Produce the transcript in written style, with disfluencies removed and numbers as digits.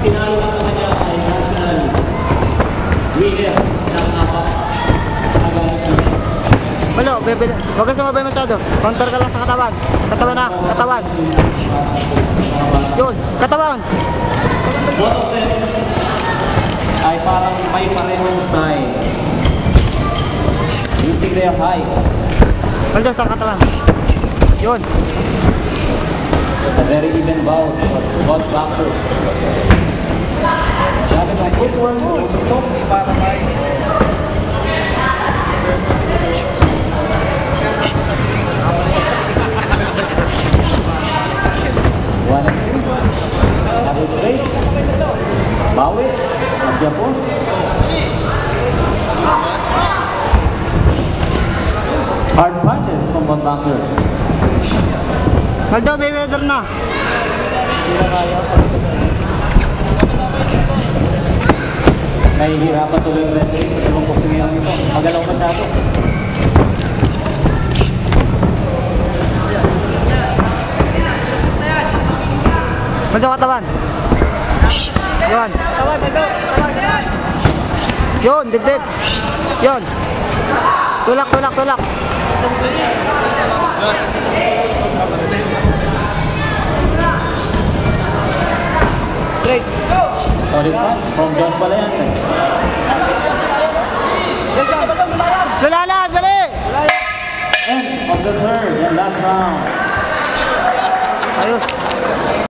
tinalo lang naman niya ay national winner ng Walo, huwag ka sumabay masyado. Counter ka lang sa katawan. Katawan na, katawan. Yun, katawan. Both of them ay parang may parehong style. Using their height. Waldo, sa katawan. Yun. A very even bout for both boxers. Sabi ng footwork, sumusok para may one and two. Double space. Bawi. Magyapos. Hard punches from both boxers. Waldo, may weather na. Sila kaya. Nahihirapan tuloy yung referee sa dalawang kusingiyang ito. Magalaw masyado. Waldo, katawan. Yun. Tawag, Waldo. Tawag. Yun, dibdib. Yun. Tulak, tulak, tulak. Straight. Go! Solid punch from Josh Balayante. Lulala, dali! End of the third and last round. Ayos.